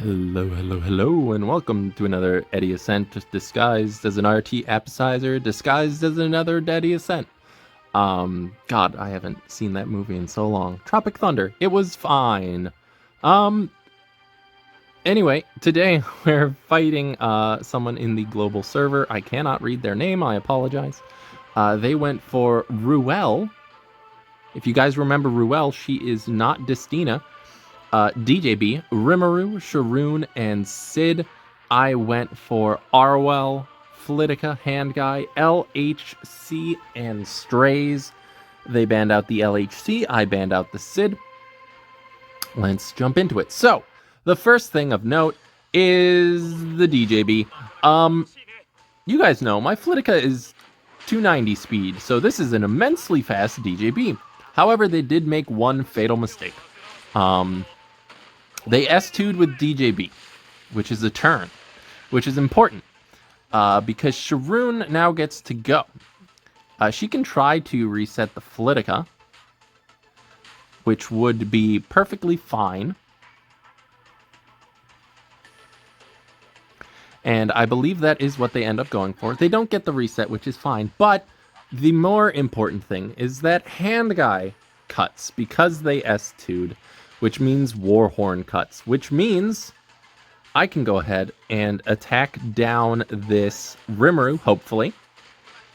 Hello, hello, hello, and welcome to another EdeAscent disguised as an RT appetizer, disguised as another EdeAscent. God, I haven't seen that movie in so long. Tropic Thunder, it was fine. Anyway, today we're fighting someone in the global server. I cannot read their name, I apologize. They went for Ruel. If you guys remember Ruel, she is not Destina. DJB, Rimuru, Sharoon, and Sid. I went for Arwell, Flitica, Handguy, LHC, and Strays. They banned out the LHC, I banned out the Sid. Let's jump into it. So, the first thing of note is the DJB. You guys know, my Flitica is 290 speed, so this is an immensely fast DJB. However, they did make one fatal mistake. They S2'd with DJB, which is a turn, which is important, because Sharoon now gets to go. She can try to reset the Flitica, which would be perfectly fine. And I believe that is what they end up going for. They don't get the reset, which is fine, but the more important thing is that Handguy cuts because they S2'd. Which means Warhorn cuts, which means I can go ahead and attack down this Rimuru, hopefully,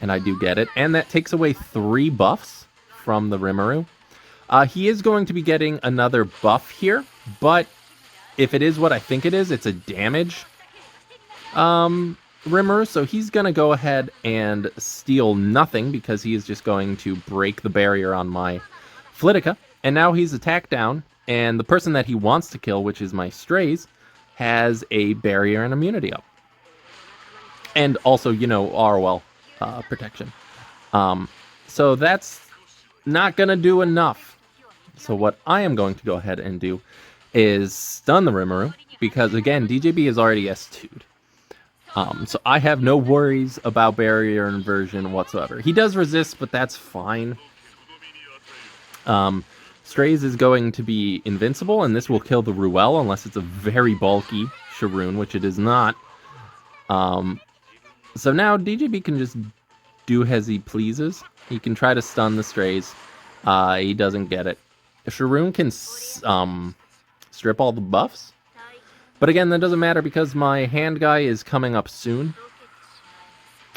and I do get it, and that takes away 3 buffs from the Rimuru. He is going to be getting another buff here, but if it is what I think it is, it's a damage Rimuru, so he's going to go ahead and steal nothing because he is just going to break the barrier on my Flitica, and now he's attacked down. And the person that he wants to kill, which is my Strays, has a barrier and immunity up. And also, you know, Arwell protection. So that's not going to do enough. So what I am going to go ahead and do is stun the Rimuru. Because, again, DJB is already S2'd. So I have no worries about barrier inversion whatsoever. He does resist, but that's fine. Strays is going to be invincible, and this will kill the Ruel unless it's a very bulky Sharoon, which it is not. So now DJB can just do as he pleases. He can try to stun the Strays. He doesn't get it. Sharoon can strip all the buffs. But again, that doesn't matter because my Handguy is coming up soon.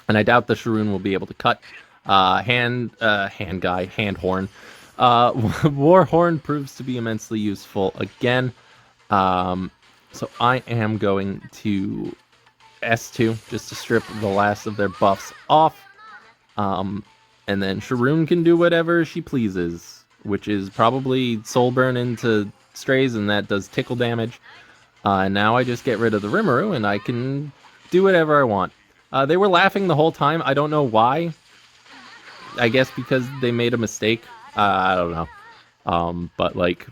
And I doubt the Sharoon will be able to cut. Handhorn. Warhorn proves to be immensely useful again. So I am going to S2 just to strip the last of their buffs off. And then Sharoon can do whatever she pleases, which is probably Soul Burn into Strays, and that does tickle damage. And now I just get rid of the Rimuru, and I can do whatever I want. They were laughing the whole time. I don't know why. I guess because they made a mistake. I don't know. But like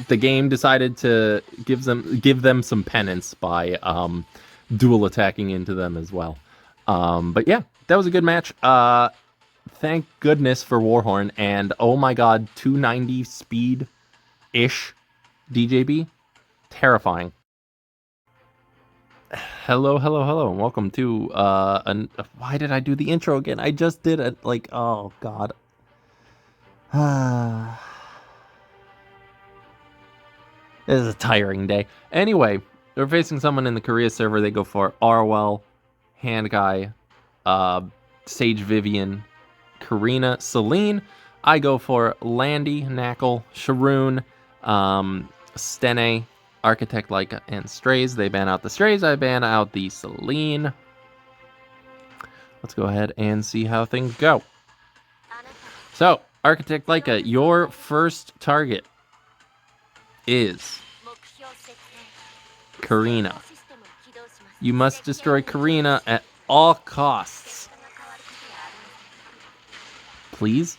the game decided to give them some penance by dual attacking into them as well. But yeah, that was a good match. Thank goodness for Warhorn, and oh my god, 290 speed-ish DJB. Terrifying. Hello, and welcome to why did I do the intro again? I just did it, like, oh god. This is a tiring day. Anyway, we're facing someone in the Korea server. They go for Arwell, Handguy, Sage Vivian, Karina, Celine. I go for Landy, Knackle, Sharoon, Stene, Architect Leica, and Strays. They ban out the Strays. I ban out the Celine. Let's go ahead and see how things go. So, Architect Leica, your first target is Karina. You must destroy Karina at all costs. Please?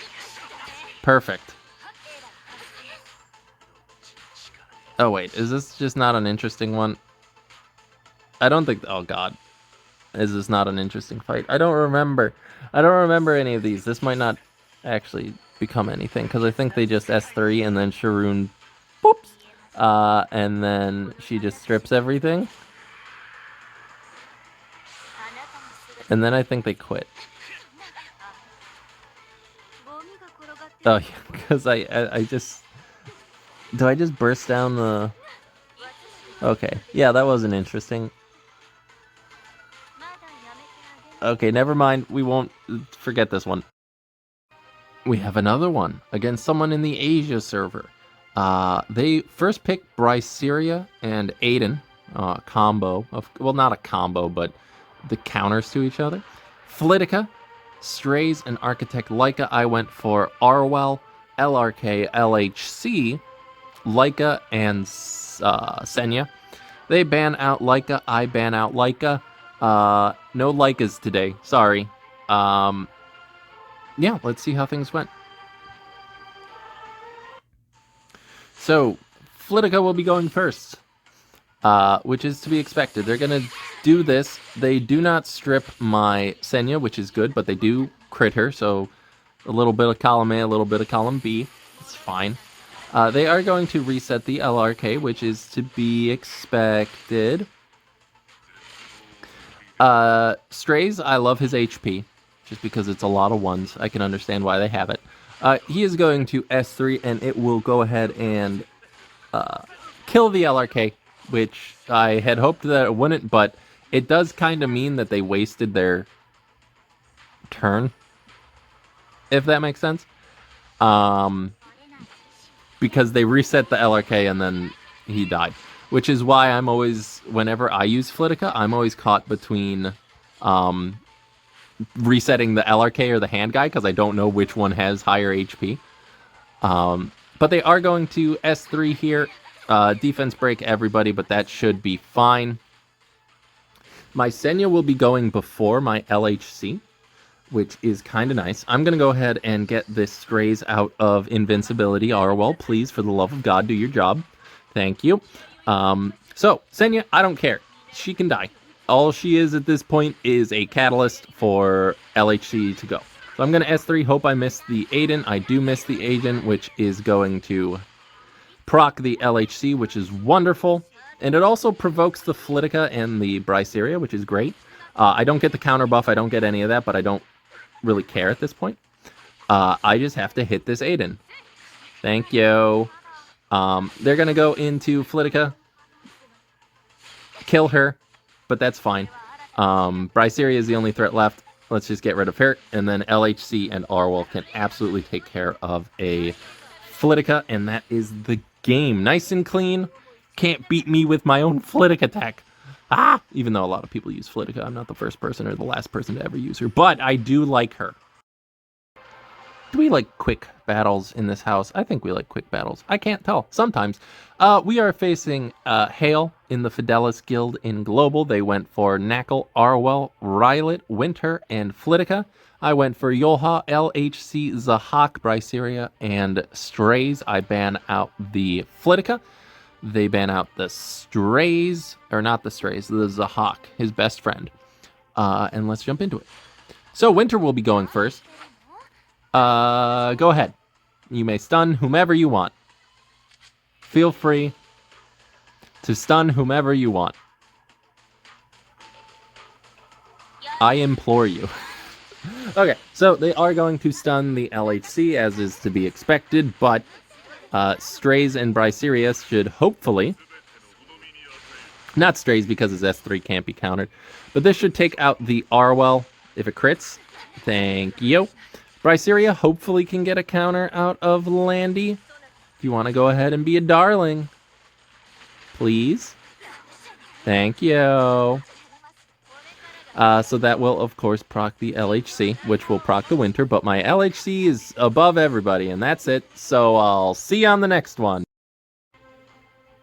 Perfect. Oh wait, is this just not an interesting one? I don't think, oh god. Is this not an interesting fight? I don't remember any of these. This might not actually become anything, because I think they just S3 and then Sharoon, whoops, And then she just strips everything. And then I think they quit. Oh, yeah, because I just... Do I just burst down the... Okay, yeah, that wasn't interesting. Okay, never mind. We won't forget this one. We have another one against someone in the Asia server. They first picked Bryceria and Aiden. Combo of... Well, not a combo, but the counters to each other. Flitica, Strays, and Architect Leica. I went for Arwell, LRK, LHC, Leica, and Senya. They ban out Leica. I ban out Leica. No Leicas today. Sorry. Yeah, let's see how things went. So, Flitica will be going first, which is to be expected. They're going to do this. They do not strip my Senya, which is good, but they do crit her, so a little bit of column A, a little bit of column B. It's fine. They are going to reset the LRK, which is to be expected. Strays, I love his HP, just because it's a lot of ones. I can understand why they have it. He is going to S3, and it will go ahead and kill the LRK, which I had hoped that it wouldn't, but it does kind of mean that they wasted their turn, if that makes sense. Because they reset the LRK and then he died. Which is why I'm always, whenever I use Flitica, I'm always caught between resetting the LRK or the hand guy, because I don't know which one has higher HP. But they are going to S3 here. Defense break everybody, but that should be fine. My Senya will be going before my LHC, which is kind of nice. I'm going to go ahead and get this Strays out of invincibility. Arwell, please, for the love of God, do your job. Thank you. So, Senya, I don't care. She can die. All she is at this point is a catalyst for LHC to go. So I'm going to S3, hope I miss the Aiden. I do miss the Aiden, which is going to proc the LHC, which is wonderful. And it also provokes the Flitica and the Bryceria, which is great. I don't get the counter buff, I don't get any of that, but I don't really care at this point. I just have to hit this Aiden. Thank you. They're going to go into Flitica, kill her, but that's fine. Bryceria is the only threat left. Let's just get rid of her, and then LHC and Arwell can absolutely take care of a Flitica, and that is the game. Nice and clean. Can't beat me with my own Flitica attack. Even though a lot of people use Flitica, I'm not the first person or the last person to ever use her, but I do like her. Do we like quick battles in this house? I think we like quick battles. I can't tell. Sometimes. We are facing Hale in the Fidelis Guild in Global. They went for Knackle, Arwell, Rylet, Winter, and Flitica. I went for Yolha, LHC, Zahak, Bryceria, and Strays. I ban out the Flitica. They ban out the Strays, or not the Strays, the Zahak, his best friend. And let's jump into it. So Winter will be going first. Go ahead. You may stun whomever you want. Feel free to stun whomever you want. I implore you. Okay, so they are going to stun the LHC, as is to be expected, but Strays and Bryceria should hopefully... Not Strays, because his S3 can't be countered, but this should take out the Arwell if it crits. Thank you. Bryceria hopefully can get a counter out of Landy. If you want to go ahead and be a darling, please. Thank you. So that will, of course, proc the LHC, which will proc the Winter, but my LHC is above everybody, and that's it. So I'll see you on the next one.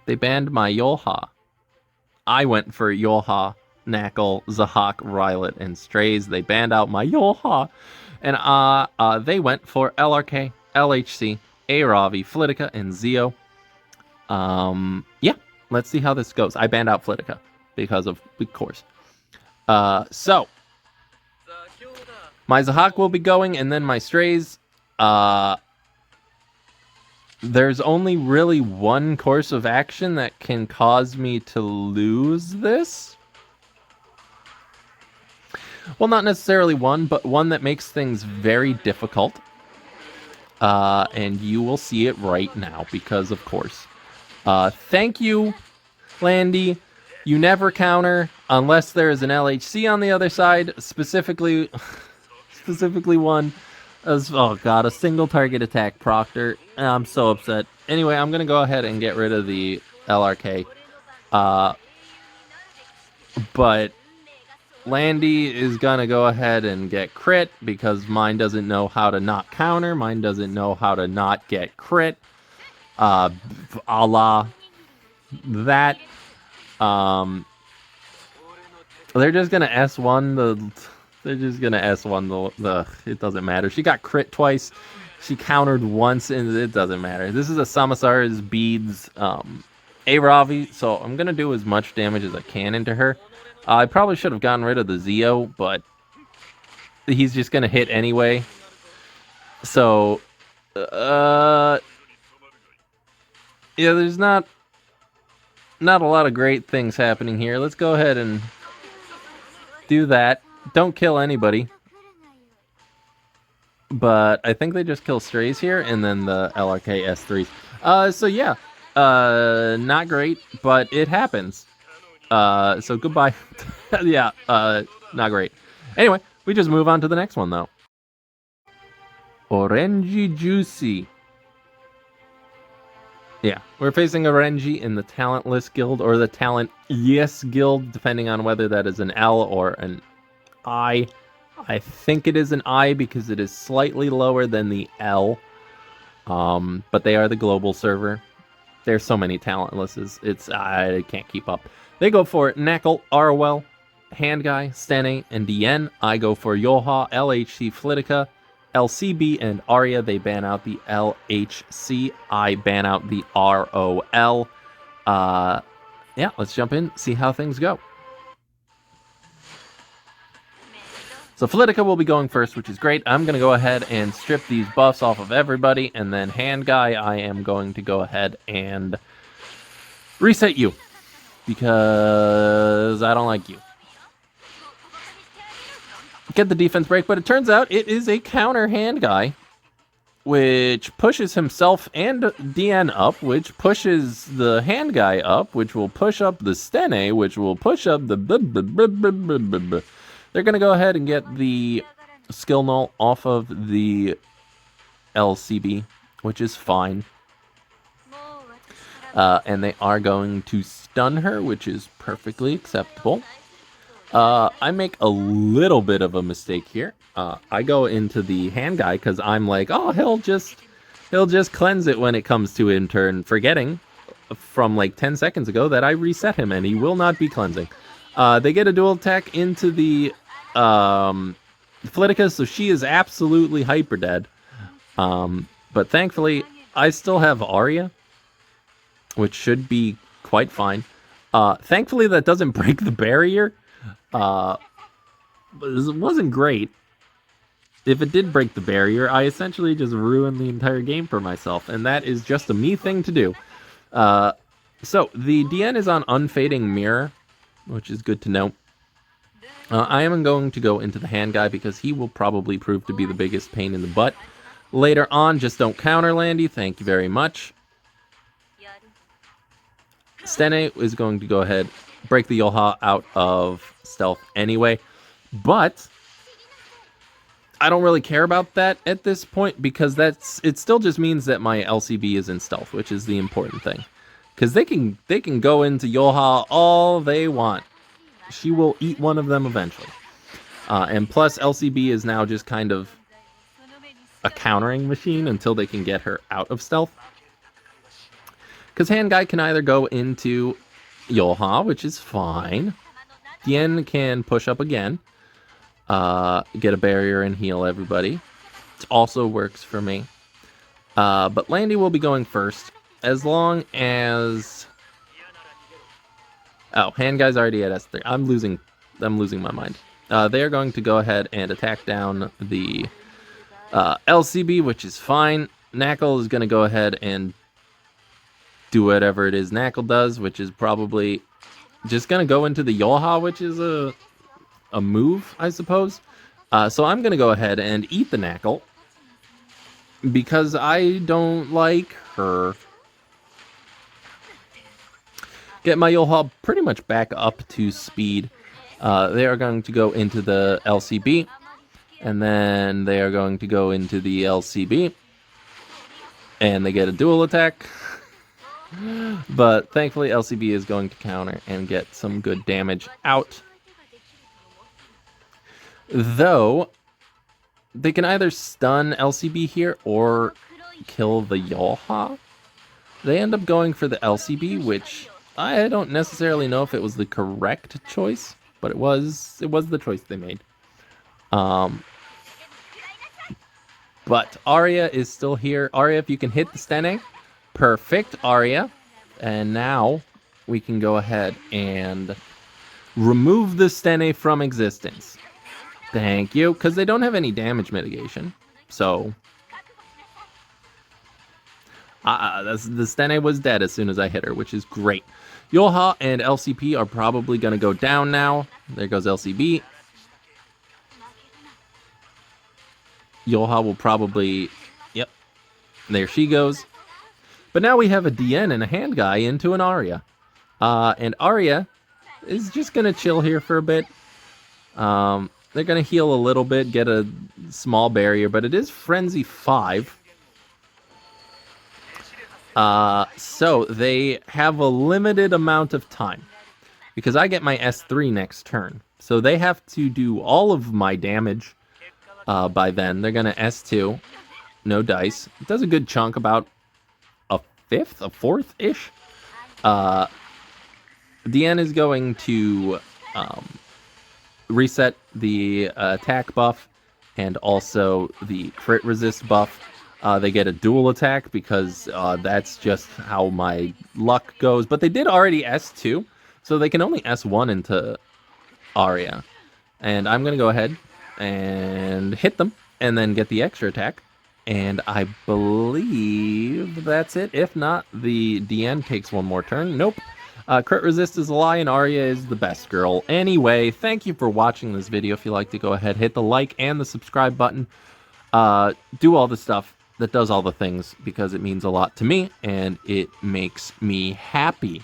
They banned my Yolha. I went for Yolha, Knackle, Zahak, Rylet, and Strays. They banned out my Yolha. And they went for LRK, LHC, A Ravi, Flitica, and Zio. Yeah, let's see how this goes. I banned out Flitica because of course. So my Zahak will be going, and then my Strays. There's only really one course of action that can cause me to lose this. Well, not necessarily one, but one that makes things very difficult. And you will see it right now, because of course. Thank you, Landy. You never counter unless there is an LHC on the other side, specifically one as, oh god, a single target attack Proctor. I'm so upset. Anyway, I'm gonna go ahead and get rid of the LRK. But Landy is gonna go ahead and get crit because mine doesn't know how to not counter. Mine doesn't know how to not get crit. A la that. They're just gonna S1 They're just gonna S1 the. It doesn't matter. She got crit twice. She countered once, and it doesn't matter. This is a Samasar's Beads A Ravi, so I'm gonna do as much damage as I can into her. I probably should have gotten rid of the Zeo, but he's just gonna hit anyway. So, yeah, there's not a lot of great things happening here. Let's go ahead and do that. Don't kill anybody. But I think they just kill strays here, and then the LRK S3s. So yeah, not great, but it happens. So goodbye. Yeah, not great. Anyway, we just move on to the next one, though. Orange Juicy. Yeah, we're facing Orange in the Talentless Guild, or the Talent Yes Guild, depending on whether that is an L or an I. I think it is an I because it is slightly lower than the L. But they are the global server. There's so many talentlesses. I can't keep up. They go for Knackle, Arwell, Handguy, Stene, and DN. I go for Yoha, LHC, Flitica, LCB, and Arya. They ban out the LHC. I ban out the ROL. Yeah, let's jump in, see how things go. So Flitica will be going first, which is great. I'm going to go ahead and strip these buffs off of everybody, and then Handguy, I am going to go ahead and reset you, because I don't like you. Get the defense break, but it turns out it is a counter Handguy, which pushes himself and DN up, which pushes the Handguy up, which will push up the Stene, which will push up the... They're going to go ahead and get the skill null off of the LCB, which is fine. And they are going to stun her, which is perfectly acceptable. I make a little bit of a mistake here. I go into the Handguy because I'm like, oh, he'll just cleanse it when it comes to in turn, forgetting from like 10 seconds ago that I reset him and he will not be cleansing. They get a dual attack into the Flitica, so she is absolutely hyper dead. But thankfully, I still have Arya, which should be quite fine. Thankfully, that doesn't break the barrier. But it wasn't great. If it did break the barrier, I essentially just ruined the entire game for myself, and that is just a me thing to do. So, the DN is on Unfading Mirror, which is good to know. I am going to go into the Handguy because he will probably prove to be the biggest pain in the butt. Later on, just don't counter Landy. Thank you very much. Stene is going to go ahead, break the Yoha out of stealth anyway. But I don't really care about that at this point because it still just means that my LCB is in stealth, which is the important thing. Because they can go into Yoha all they want. She will eat one of them eventually. And plus, LCB is now just kind of a countering machine until they can get her out of stealth. Because Handguy can either go into Yoha, which is fine. Dien can push up again. Get a barrier and heal everybody. It also works for me. But Landy will be going first. As long as... Oh, Handguy's already at S3. I'm losing my mind. They are going to go ahead and attack down the LCB, which is fine. Knackle is going to go ahead and do whatever it is Knackle does, which is probably just going to go into the Yolha, which is a move, I suppose. So I'm going to go ahead and eat the Knackle because I don't like her. Get my Yolha pretty much back up to speed. They are going to go into the LCB, and then they are going to go into the LCB, and they get a dual attack. But thankfully LCB is going to counter and get some good damage out. Though, they can either stun LCB here or kill the Yolha. They end up going for the LCB, which I don't necessarily know if it was the correct choice, but it was the choice they made. But Arya is still here. Arya, if you can hit the Stene. Perfect, Arya. And now we can go ahead and remove the Stene from existence. Thank you, because they don't have any damage mitigation. So, the Stene was dead as soon as I hit her, which is great. Yolha and LCP are probably going to go down now. There goes LCB. Yolha will probably... Yep. There she goes. But now we have a DN and a hand guy into an Arya. And Arya is just going to chill here for a bit. They're going to heal a little bit, get a small barrier, but it is Frenzy 5. So they have a limited amount of time. Because I get my S3 next turn. So they have to do all of my damage by then. They're going to S2. No dice. It does a good chunk, about a fourth-ish. DN is going to reset the attack buff and also the crit resist buff. They get a dual attack because that's just how my luck goes. But they did already S2, so they can only S1 into Arya. And I'm going to go ahead and hit them and then get the extra attack. And I believe that's it. If not, the DN takes one more turn. Nope. Crit resist is a lie, and Arya is the best girl. Anyway, thank you for watching this video. If you like to go ahead, hit the like and the subscribe button. Do all the stuff that does all the things because it means a lot to me, and it makes me happy.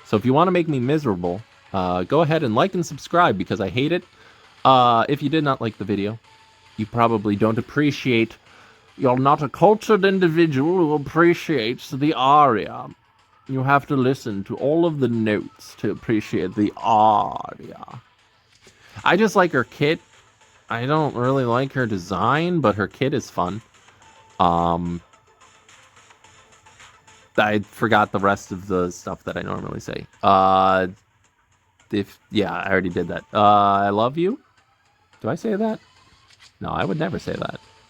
So if you want to make me miserable, go ahead and like and subscribe because I hate it. If you did not like the video, you probably don't appreciate... You're not a cultured individual who appreciates the Arya. You have to listen to all of the notes to appreciate the Arya. I just like her kit. I don't really like her design, but her kit is fun. I forgot the rest of the stuff that I normally say. Yeah, I already did that. I love you? Do I say that? No, I would never say that.